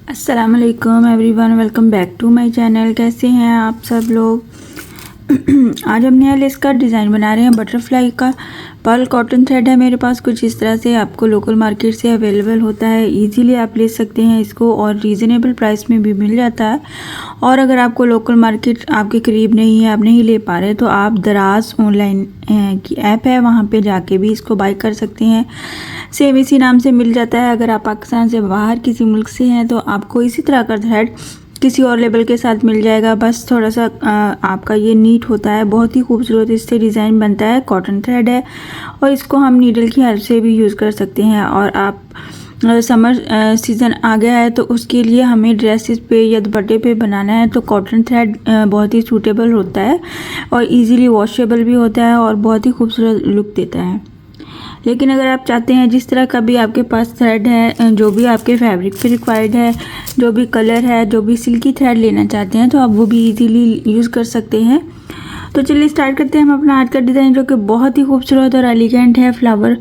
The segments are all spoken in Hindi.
अस्सलाम वालेकुम everyone, welcome back to my channel. कैसे हैं आप सब लोग। आज हम नया लेस का डिज़ाइन बना रहे हैं। बटरफ्लाई का पर्ल कॉटन थ्रेड है मेरे पास। कुछ इस तरह से आपको लोकल मार्केट से अवेलेबल होता है। इजीली आप ले सकते हैं इसको और रीज़नेबल प्राइस में भी मिल जाता है। और अगर आपको लोकल मार्केट आपके करीब नहीं है, आप नहीं ले पा रहे, तो आप दराज ऑनलाइन की ऐप है, वहाँ पे जाके भी इसको बाय कर सकते हैं। सेम इसी नाम से मिल जाता है। अगर आप पाकिस्तान से बाहर किसी मुल्क से हैं तो आपको इसी तरह का थ्रेड किसी और लेबल के साथ मिल जाएगा। बस थोड़ा सा आपका ये नीट होता है। बहुत ही खूबसूरत इससे डिज़ाइन बनता है। कॉटन थ्रेड है और इसको हम नीडल की हेल्प से भी यूज़ कर सकते हैं। और आप समर सीज़न आ गया है तो उसके लिए हमें ड्रेसेस पे या दुपट्टे पे बनाना है तो कॉटन थ्रेड बहुत ही सूटेबल होता है और इजीली वॉशेबल भी होता है और बहुत ही खूबसूरत लुक देता है। लेकिन अगर आप चाहते हैं जिस तरह का भी आपके पास थ्रेड है, जो भी आपके फैब्रिक पे रिक्वायर्ड है, जो भी कलर है, जो भी सिल्की थ्रेड लेना चाहते हैं, तो आप वो भी इजीली यूज़ कर सकते हैं। तो चलिए स्टार्ट करते हैं हम अपना आज का डिज़ाइन, जो कि बहुत ही खूबसूरत और एलिगेंट है। फ्लावर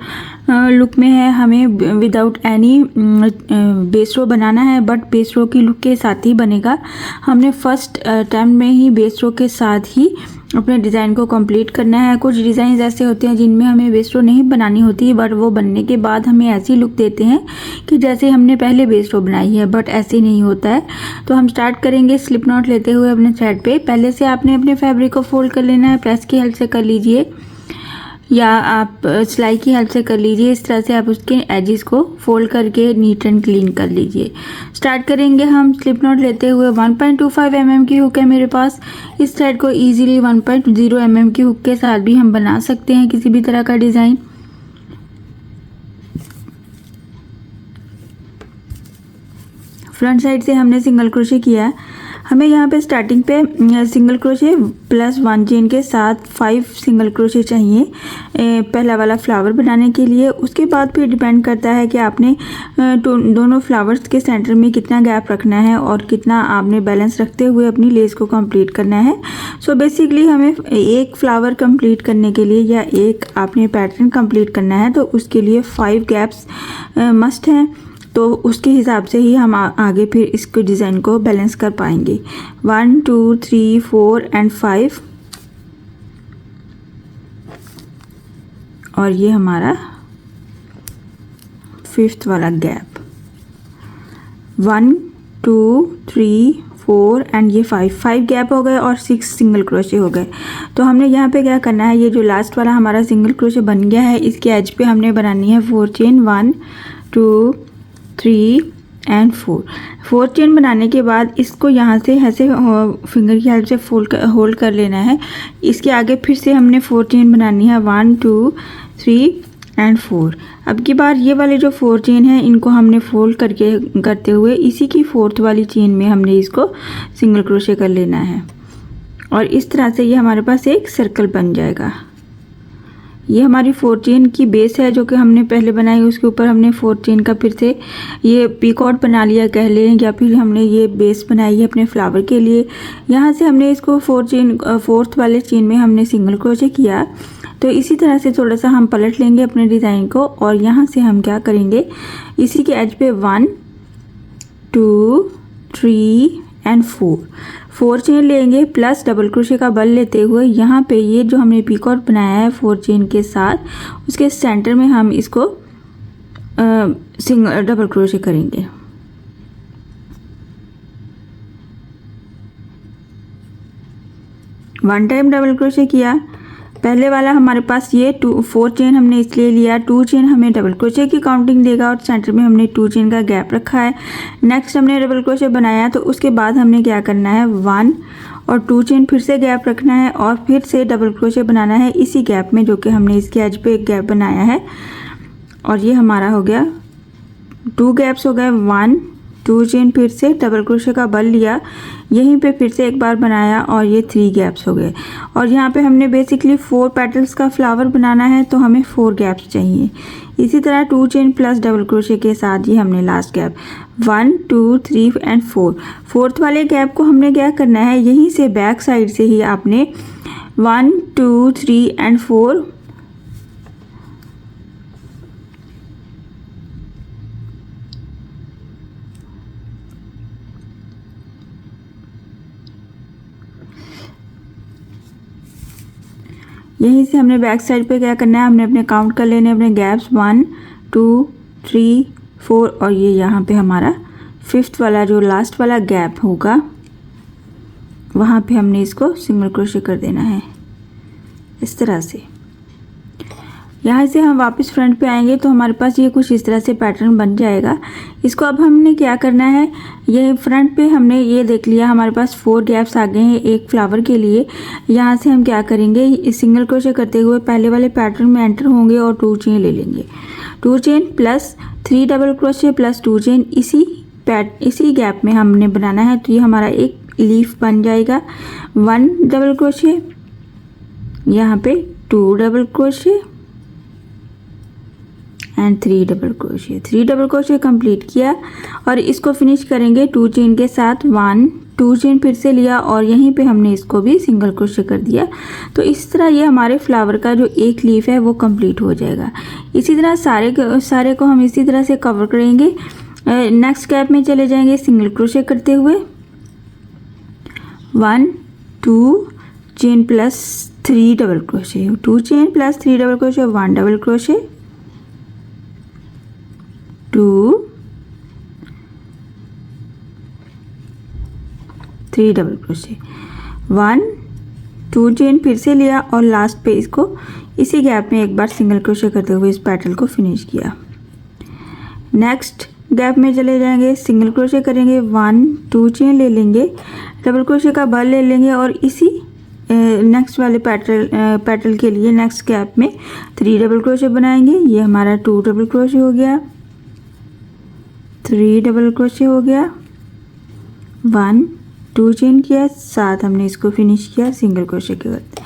लुक में है। हमें विदाउट एनी बेस रो बनाना है, बट बेस रो की लुक के साथ ही बनेगा। हमने फर्स्ट टाइम में ही बेस रो के साथ ही अपने डिज़ाइन को कंप्लीट करना है। कुछ डिज़ाइन ऐसे होते हैं जिनमें हमें बेस रो नहीं बनानी होती, बट वो बनने के बाद हमें ऐसी लुक देते हैं कि जैसे हमने पहले बेस रो बनाई है, बट ऐसे नहीं होता है। तो हम स्टार्ट करेंगे स्लिप नॉट लेते हुए अपने थ्रेड पे। पहले से आपने अपने फैब्रिक को फोल्ड कर लेना है। प्रेस की हेल्प से कर लीजिए या आप सिलाई की हेल्प से कर लीजिए। इस तरह से आप उसके एजेस को फोल्ड करके नीट एंड क्लीन कर लीजिए। स्टार्ट करेंगे हम स्लिप नॉट लेते हुए। 1.25 mm की हुक है मेरे पास। इस थ्रेड को इजीली 1.0 mm की हुक के साथ भी हम बना सकते हैं किसी भी तरह का डिज़ाइन। फ्रंट साइड से हमने सिंगल क्रोशे किया है। हमें यहाँ पे स्टार्टिंग पे सिंगल क्रोशे प्लस 1 चेन के साथ 5 सिंगल क्रोशे चाहिए पहला वाला फ्लावर बनाने के लिए। उसके बाद फिर डिपेंड करता है कि आपने दोनों फ्लावर्स के सेंटर में कितना गैप रखना है और कितना आपने बैलेंस रखते हुए अपनी लेस को कंप्लीट करना है। सो बेसिकली हमें एक फ्लावर कंप्लीट करने के लिए या एक आपने पैटर्न कंप्लीट करना है तो उसके लिए 5 गैप्स मस्ट हैं। तो उसके हिसाब से ही हम आगे फिर इसको डिज़ाइन को बैलेंस कर पाएंगे। 1 2 3 4 एंड 5 और ये हमारा 5th वाला गैप। 1 2 3 4 एंड ये 5 गैप हो गए और 6 सिंगल क्रोशे हो गए। तो हमने यहाँ पे क्या करना है, ये जो लास्ट वाला हमारा सिंगल क्रोशे बन गया है, इसके एज पे हमने बनानी है 4 चेन। 1 2 3 एंड 4 चेन बनाने के बाद इसको यहाँ से ऐसे फिंगर की हेल्प से होल्ड कर लेना है। इसके आगे फिर से हमने 4 चेन बनानी है। 1 2 3 एंड 4। अब की बार ये वाले जो 4 चेन हैं इनको हमने फोल्ड करते हुए इसी की 4th वाली चेन में हमने इसको सिंगल क्रोशे कर लेना है और इस तरह से ये हमारे पास एक सर्कल बन जाएगा। ये हमारी 4 चेन की बेस है जो कि हमने पहले बनाई। उसके ऊपर हमने 4 चेन का फिर से ये पीकॉट बना लिया कह लें, या फिर हमने ये बेस बनाई है अपने फ्लावर के लिए। यहाँ से हमने इसको 4th वाले चेन में हमने सिंगल क्रोशे किया। तो इसी तरह से थोड़ा सा हम पलट लेंगे अपने डिज़ाइन को और यहाँ से हम क्या करेंगे, इसी के एज पे 1 2 3 एंड 4 चेन लेंगे प्लस डबल क्रोशे का बल लेते हुए यहाँ पे ये जो हमने पीकॉट बनाया है 4 चेन के साथ, उसके सेंटर में हम इसको सिंगल डबल क्रोशे करेंगे। वन टाइम डबल क्रोशे किया। पहले वाला हमारे पास ये 4 चेन हमने इसलिए लिया, 2 चेन हमें डबल क्रोशे की काउंटिंग देगा और सेंटर में हमने 2 चेन का गैप रखा है। नेक्स्ट हमने डबल क्रोशे बनाया तो उसके बाद हमने क्या करना है, 1 और 2 चेन फिर से गैप रखना है और फिर से डबल क्रोशे बनाना है इसी गैप में, जो कि हमने इसके एज पे एक गैप बनाया है। और ये हमारा हो गया 2 गैप्स हो गए। 1 2 चेन फिर से डबल क्रोशे का बल लिया, यहीं पे फिर से एक बार बनाया और ये 3 गैप्स हो गए। और यहाँ पे हमने बेसिकली 4 पेटल्स का फ्लावर बनाना है तो हमें 4 गैप्स चाहिए। इसी तरह 2 चेन प्लस डबल क्रोशे के साथ ही हमने लास्ट गैप 1 2 3 एंड 4th वाले गैप को हमने क्या करना है, यहीं से बैक साइड से ही आपने 1 2 3 एंड 4 यहीं से हमने बैक साइड पे क्या करना है, हमने अपने काउंट कर लेने अपने गैप्स 1 2 3 4 और ये यहाँ पे हमारा 5th वाला जो लास्ट वाला गैप होगा वहाँ पे हमने इसको सिंगल क्रोशे कर देना है इस तरह से। यहाँ से हम वापस फ्रंट पे आएंगे तो हमारे पास ये कुछ इस तरह से पैटर्न बन जाएगा। इसको अब हमने क्या करना है, ये फ्रंट पे हमने ये देख लिया हमारे पास 4 गैप्स आ गए हैं एक फ्लावर के लिए। यहाँ से हम क्या करेंगे, इस सिंगल क्रोशे करते हुए पहले वाले पैटर्न में एंटर होंगे और 2 चेन ले लेंगे। 2 chain plus 3 double crochet plus 2 chain इसी गैप में हमने बनाना है। तो ये हमारा एक लीफ बन जाएगा। 1 डबल क्रोशे, यहाँ पे 2 double crochet and 3 double crochet. 3 double crochet complete किया और इसको फिनिश करेंगे 2 चेन के साथ। 1 2 चेन फिर से लिया और यहीं पे हमने इसको भी सिंगल क्रोशे कर दिया। तो इस तरह ये हमारे फ्लावर का जो एक लीफ है वो कंप्लीट हो जाएगा। इसी तरह सारे को हम इसी तरह से कवर करेंगे। नेक्स्ट गैप में चले जाएंगे सिंगल क्रोशे करते हुए। 1 2 chain plus 3 double crochet, 2 chain plus 3 double crochet, 1 double crochet, 2 3 double crochet, 1 2 chain फिर से लिया और लास्ट पे इसको इसी गैप में एक बार सिंगल क्रोशे करते हुए इस पैटर्न को फिनिश किया। नेक्स्ट गैप में चले जाएंगे, सिंगल क्रोशे करेंगे, 1 2 चेन ले लेंगे, डबल क्रोशे का बल ले लेंगे और इसी नेक्स्ट वाले पैटर्न के लिए नेक्स्ट गैप में 3 डबल क्रोशे बनाएंगे। ये हमारा 2 डबल क्रोशे हो गया, 3 डबल क्रोशे हो गया, 1 2 चेन किया, साथ हमने इसको फिनिश किया सिंगल क्रोशे के बाद।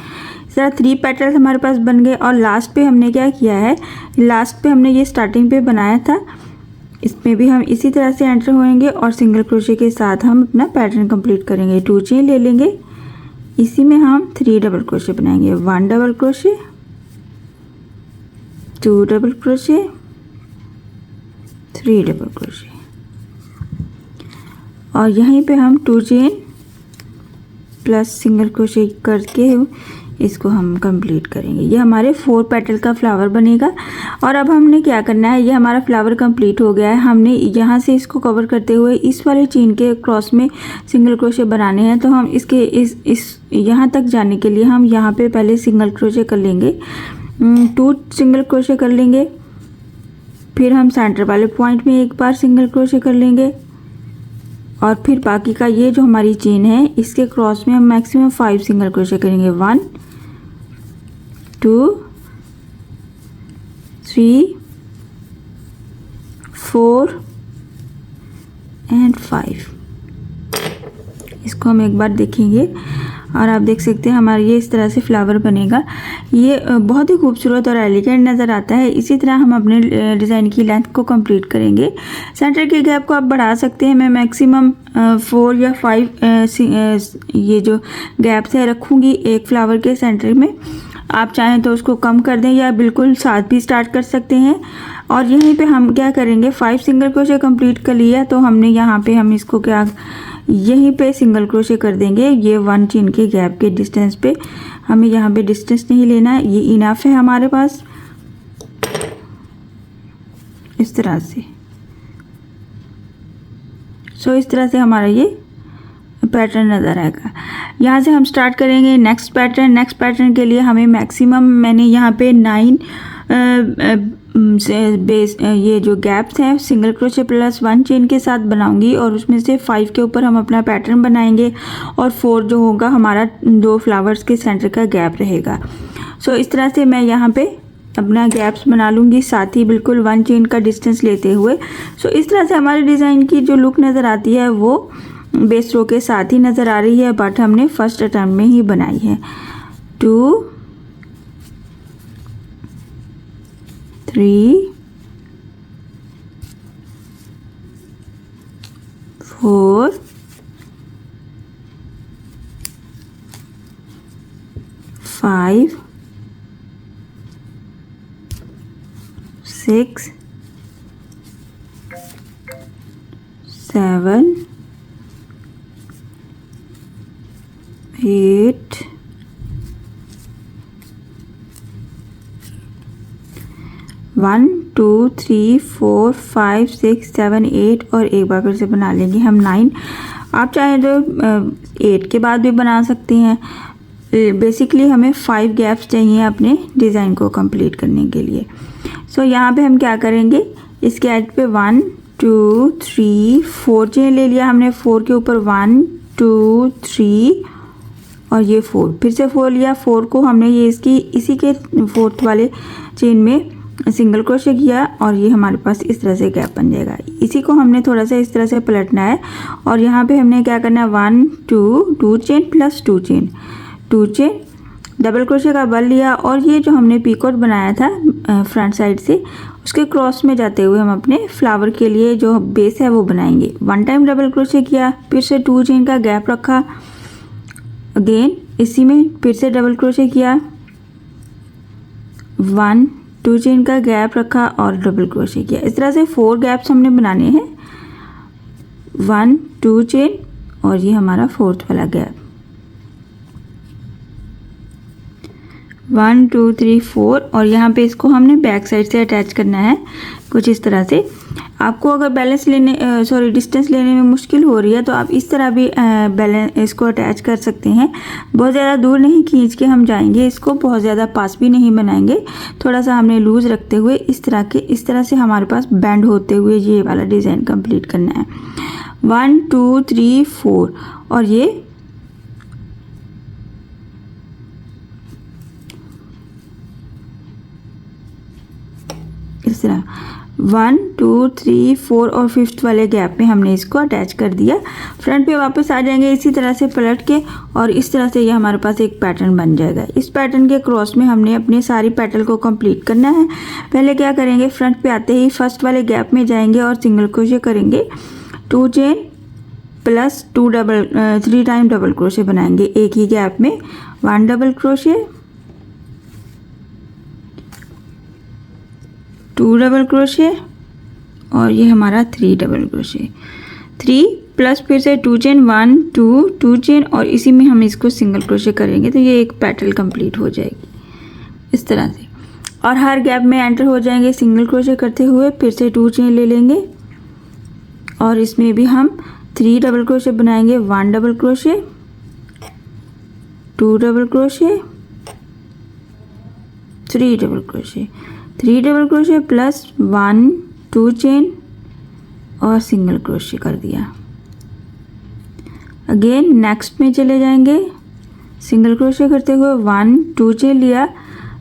इस तरह 3 पैटर्न हमारे पास बन गए और लास्ट पे हमने क्या किया है, लास्ट पे हमने ये स्टार्टिंग पे बनाया था, इसमें भी हम इसी तरह से एंटर होएंगे और सिंगल क्रोशे के साथ हम अपना पैटर्न कंप्लीट करेंगे। 2 चेन ले लेंगे, इसी में हम 3 डबल क्रोशे बनाएंगे, 1 double crochet, 2 double crochet, 3 double crochet और यहीं पे हम 2 चेन प्लस सिंगल क्रोशे करके इसको हम कंप्लीट करेंगे। ये हमारे 4 पेटल का फ्लावर बनेगा। और अब हमने क्या करना है, ये हमारा फ्लावर कंप्लीट हो गया है। हमने यहाँ से इसको कवर करते हुए इस वाले चेन के क्रॉस में सिंगल क्रोशे बनाने हैं। तो हम इसके इस यहाँ तक जाने के लिए हम यहाँ पे पहले सिंगल क्रोशे कर लेंगे, 2 सिंगल क्रोशे कर लेंगे, फिर हम सेंटर वाले पॉइंट में एक बार सिंगल क्रोशे कर लेंगे और फिर बाकी का ये जो हमारी चेन है इसके क्रॉस में हम मैक्सिमम 5 सिंगल क्रोशे करेंगे। 1 2 3 4 एंड 5। इसको हम एक बार देखेंगे और आप देख सकते हैं हमारा ये इस तरह से फ्लावर बनेगा। ये बहुत ही खूबसूरत और एलिगेंट नज़र आता है। इसी तरह हम अपने डिज़ाइन की लेंथ को कंप्लीट करेंगे। सेंटर के गैप को आप बढ़ा सकते हैं। मैं मैक्सिमम 4 या 5 ये जो गैप्स है रखूँगी एक फ्लावर के सेंटर में। आप चाहें तो उसको कम कर दें या बिल्कुल साथ भी स्टार्ट कर सकते हैं। और यहीं पे हम क्या करेंगे, 5 सिंगल क्रोशे कंप्लीट कर लिया तो हमने यहाँ पे हम इसको क्या यहीं पे सिंगल क्रोशे कर देंगे। ये 1 चेन के गैप के डिस्टेंस पे, हमें यहाँ पे डिस्टेंस नहीं लेना है, ये इनफ है हमारे पास। इस तरह से इस तरह से हमारा ये पैटर्न नज़र आएगा। यहाँ से हम स्टार्ट करेंगे नेक्स्ट पैटर्न। नेक्स्ट पैटर्न के लिए हमें मैक्सिमम मैंने यहाँ पे 9 बेस ये जो गैप्स हैं सिंगल क्रोशे प्लस 1 चेन के साथ बनाऊंगी और उसमें से 5 के ऊपर हम अपना पैटर्न बनाएंगे और 4 जो होगा हमारा 2 फ्लावर्स के सेंटर का गैप रहेगा। इस तरह से मैं यहाँ पे अपना गैप्स बना लूँगी, साथ ही बिल्कुल 1 चेन का डिस्टेंस लेते हुए। इस तरह से हमारे डिज़ाइन की जो लुक नज़र आती है वो बेस रो के साथ ही नज़र आ रही है, बट हमने फर्स्ट अटैम्प्ट में ही बनाई है। 2 3 4 5 6 7 8 1 2 3 4 5 6 7 8 और एक बार फिर से बना लेंगे हम 9। आप चाहें तो 8 के बाद भी बना सकते हैं। बेसिकली हमें 5 गैप्स चाहिए अपने डिज़ाइन को कंप्लीट करने के लिए। सो यहाँ पे हम क्या करेंगे, इसके एज पे 1 2 3 4 चेन ले लिया हमने। 4 के ऊपर 1 2 3 और ये 4, फिर से 4 लिया। 4 को हमने ये इसी के 4th वाले चेन में सिंगल क्रोशे किया और ये हमारे पास इस तरह से गैप बन जाएगा। इसी को हमने थोड़ा सा इस तरह से पलटना है और यहाँ पे हमने क्या करना है, 1 2 chain plus 2 chain, 2 chain, double crochet का बल लिया और ये जो हमने पीकॉट बनाया था फ्रंट साइड से, उसके क्रॉस में जाते हुए हम अपने फ्लावर के लिए जो बेस है वो बनाएंगे। 1 टाइम डबल क्रोशे किया, फिर से 2 चेन का गैप रखा, अगेन इसी में फिर से डबल क्रोशे किया, 1 2 चेन का गैप रखा और डबल क्रोशे किया। इस तरह से 4 गैप्स हमने बनाने हैं, 1 2 चेन और ये हमारा 4th वाला गैप, 1 2 3 4 और यहाँ पे इसको हमने बैक साइड से अटैच करना है कुछ इस तरह से। आपको अगर डिस्टेंस लेने में मुश्किल हो रही है तो आप इस तरह भी इसको अटैच कर सकते हैं। बहुत ज़्यादा दूर नहीं खींच के हम जाएंगे, इसको बहुत ज़्यादा पास भी नहीं बनाएंगे, थोड़ा सा हमने लूज़ रखते हुए इस तरह से हमारे पास बैंड होते हुए ये वाला डिज़ाइन कंप्लीट करना है। 1 2 3 4 और ये इस तरह 1 2 3 4 और 5th वाले गैप में हमने इसको अटैच कर दिया। फ्रंट पे वापस आ जाएंगे इसी तरह से पलट के और इस तरह से ये हमारे पास एक पैटर्न बन जाएगा। इस पैटर्न के क्रॉस में हमने अपने सारी पेटल को कंप्लीट करना है। पहले क्या करेंगे, फ्रंट पे आते ही फर्स्ट वाले गैप में जाएंगे और सिंगल क्रोशे करेंगे, 2 chain plus 3 time double crochet बनाएंगे एक ही गैप में, 1 डबल क्रोशे, 2 डबल क्रोशे और ये हमारा 3 डबल क्रोशे, 3 प्लस फिर से 2 चेन, 1 2 चेन और इसी में हम इसको सिंगल क्रोशे करेंगे तो ये एक पेटल कंप्लीट हो जाएगी इस तरह से। और हर गैप में एंटर हो जाएंगे सिंगल क्रोशे करते हुए, फिर से 2 चेन ले लेंगे और इसमें भी हम 3 डबल क्रोशे बनाएंगे, 1 double crochet, 2 double crochet, 3 double crochet, 3 double crochet plus 1 2 chain और सिंगल क्रोशे कर दिया। अगेन नेक्स्ट में चले जाएंगे, सिंगल क्रोशे करते हुए 1 2 चेन लिया,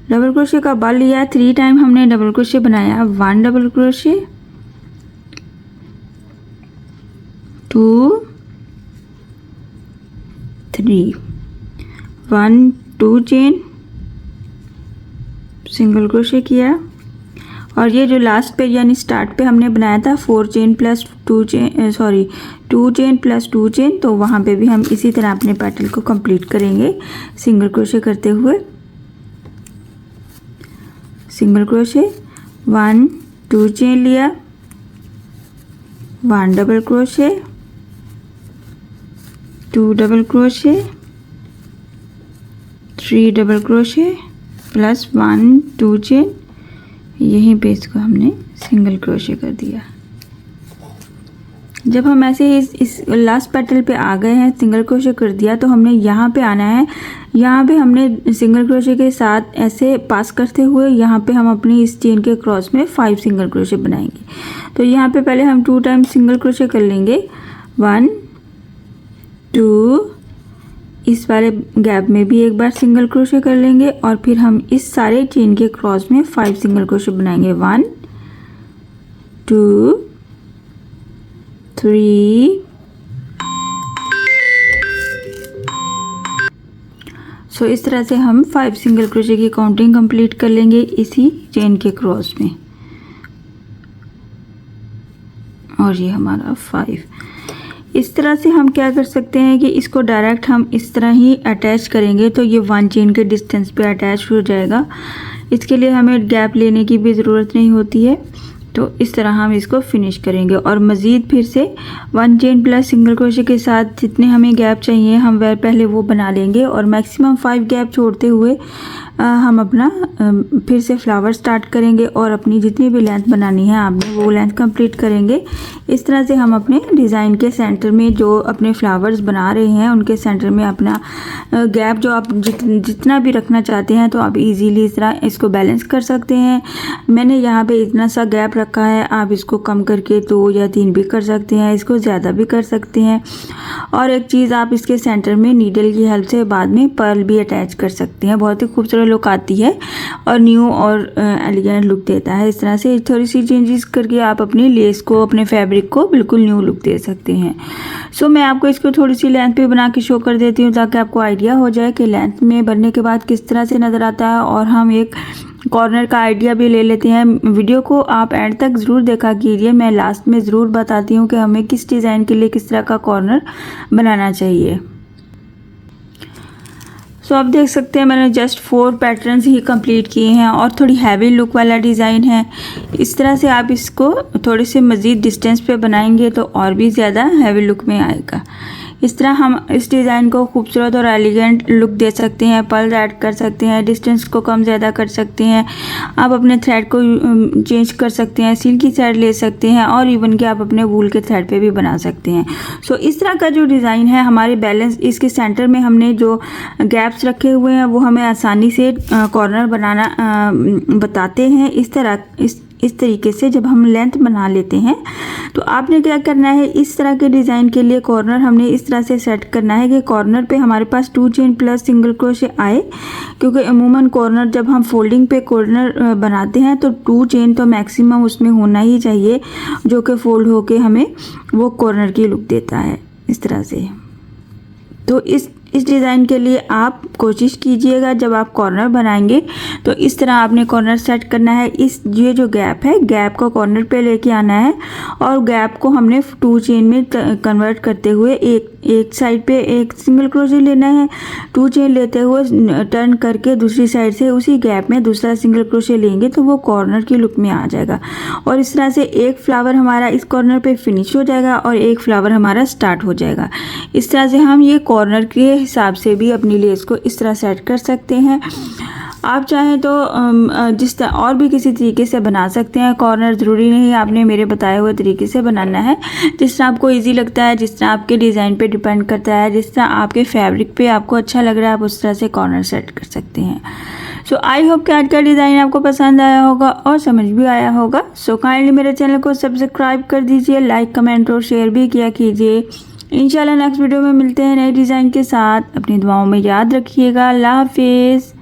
डबल क्रोशे का बल लिया, 3 टाइम हमने डबल क्रोशे बनाया, 1 double crochet, 2 3, 1 2 chain, single crochet किया और ये जो लास्ट पे यानी स्टार्ट पे हमने बनाया था 2 चेन प्लस 2 चेन, तो वहाँ पे भी हम इसी तरह अपने पैटर्न को कंप्लीट करेंगे सिंगल क्रोशे करते हुए। सिंगल क्रोशे, 1 2 चेन लिया, 1 double crochet, 2 double crochet, 3 double crochet plus 1 2 chain, यहीं पे इसको हमने सिंगल क्रोशे कर दिया। जब हम ऐसे ही इस लास्ट पेटल पे आ गए हैं, सिंगल क्रोशे कर दिया, तो हमने यहाँ पे आना है। यहाँ पे हमने सिंगल क्रोशे के साथ ऐसे पास करते हुए यहाँ पे हम अपनी इस चेन के क्रॉस में 5 सिंगल क्रोशे बनाएंगे। तो यहाँ पे पहले हम 2 टाइम सिंगल क्रोशे कर लेंगे, 1 2, इस वाले गैप में भी एक बार सिंगल क्रोशे कर लेंगे और फिर हम इस सारे चेन के क्रॉस में 5 सिंगल क्रोशे बनाएंगे, 1 2 3 सो इस तरह से हम 5 सिंगल क्रोशे की काउंटिंग कंप्लीट कर लेंगे इसी चेन के क्रॉस में। और ये हमारा 5। इस तरह से हम क्या कर सकते हैं कि इसको डायरेक्ट हम इस तरह ही अटैच करेंगे तो ये 1 चेन के डिस्टेंस पे अटैच हो जाएगा। इसके लिए हमें गैप लेने की भी ज़रूरत नहीं होती है। तो इस तरह हम इसको फिनिश करेंगे और मज़ीद फिर से 1 चेन प्लस सिंगल क्रोशे के साथ जितने हमें गैप चाहिए हम वह पहले वो बना लेंगे और मैक्सिमम 5 गैप छोड़ते हुए हम अपना फिर से फ्लावर स्टार्ट करेंगे और अपनी जितनी भी लेंथ बनानी है आपने वो लेंथ कंप्लीट करेंगे। इस तरह से हम अपने डिज़ाइन के सेंटर में जो अपने फ्लावर्स बना रहे हैं उनके सेंटर में अपना गैप जो आप जितना भी रखना चाहते हैं तो आप इजीली इस तरह इसको बैलेंस कर सकते हैं। मैंने यहाँ पे इतना सा गैप रखा है, आप इसको कम करके 2 या 3 भी कर सकते हैं, इसको ज़्यादा भी कर सकते हैं। और एक चीज़ आप इसके सेंटर में नीडल की हेल्प से बाद में पर्ल भी अटैच कर सकते हैं, बहुत ही खूबसूरत लुक आती है और न्यू और एलिगेंट लुक देता है। इस तरह से थोड़ी सी चेंजेस करके आप अपनी लेस को, अपने फैब्रिक को बिल्कुल न्यू लुक दे सकते हैं। सो मैं आपको इसको थोड़ी सी लेंथ पे बना के शो कर देती हूँ ताकि आपको आइडिया हो जाए कि लेंथ में बनने के बाद किस तरह से नज़र आता है। और हम एक कॉर्नर का आइडिया भी ले लेते हैं। वीडियो को आप एंड तक ज़रूर देखा कीजिए, मैं लास्ट में ज़रूर बताती हूँ कि हमें किस डिज़ाइन के लिए किस तरह का कॉर्नर बनाना चाहिए। सो आप देख सकते हैं मैंने जस्ट 4 पैटर्न्स ही कंप्लीट किए हैं और थोड़ी हैवी लुक वाला डिज़ाइन है। इस तरह से आप इसको थोड़े से मज़ीद डिस्टेंस पे बनाएंगे तो और भी ज़्यादा हैवी लुक में आएगा। इस तरह हम इस डिज़ाइन को खूबसूरत और एलिगेंट लुक दे सकते हैं, पर्ल ऐड कर सकते हैं, डिस्टेंस को कम ज़्यादा कर सकते हैं, आप अपने थ्रेड को चेंज कर सकते हैं, सिल्की थ्रेड ले सकते हैं और इवन कि आप अपने वूल के थ्रेड पे भी बना सकते हैं। सो इस तरह का जो डिज़ाइन है हमारे बैलेंस, इसके सेंटर में हमने जो गैप्स रखे हुए हैं वो हमें आसानी से कॉर्नर बनाना बताते हैं। इस तरीके से जब हम लेंथ बना लेते हैं तो आपने क्या करना है, इस तरह के डिज़ाइन के लिए कॉर्नर हमने इस तरह से सेट करना है कि कॉर्नर पे हमारे पास 2 चेन प्लस सिंगल क्रोशे आए, क्योंकि अमूमन कॉर्नर जब हम फोल्डिंग पे कॉर्नर बनाते हैं तो 2 चेन तो मैक्सिमम उसमें होना ही चाहिए, जो कि फोल्ड होके हमें वो कॉर्नर की लुक देता है इस तरह से। तो इस डिज़ाइन के लिए आप कोशिश कीजिएगा जब आप कॉर्नर बनाएंगे तो इस तरह आपने कॉर्नर सेट करना है। ये जो गैप है, गैप को कॉर्नर पे लेके आना है और गैप को हमने 2 चेन में कन्वर्ट करते हुए एक साइड पे एक सिंगल क्रोशे लेना है, 2 चेन लेते हुए टर्न करके दूसरी साइड से उसी गैप में दूसरा सिंगल क्रोशे लेंगे तो वो कॉर्नर की लुक में आ जाएगा। और इस तरह से एक फ्लावर हमारा इस कॉर्नर पे फिनिश हो जाएगा और एक फ्लावर हमारा स्टार्ट हो जाएगा। इस तरह से हम ये कॉर्नर के हिसाब से भी अपनी लेस को इस तरह सेट कर सकते हैं। आप चाहें तो जिस तरह और भी किसी तरीके से बना सकते हैं, कॉर्नर ज़रूरी नहीं आपने मेरे बताए हुए तरीके से बनाना है। जिस तरह आपको इजी लगता है, जिस तरह आपके डिज़ाइन पे डिपेंड करता है, जिस तरह आपके फैब्रिक पे आपको अच्छा लग रहा है आप उस तरह से कॉर्नर सेट कर सकते हैं। सो आई होप कि आज का डिज़ाइन आपको पसंद आया होगा और समझ भी आया होगा। सो काइंडली मेरे चैनल को सब्सक्राइब कर दीजिए, लाइक कमेंट और शेयर भी किया कीजिए। इंशाल्लाह नेक्स्ट वीडियो में मिलते हैं नए डिज़ाइन के साथ। अपनी दुआओं में याद रखिएगा। अल्लाह हाफिज़।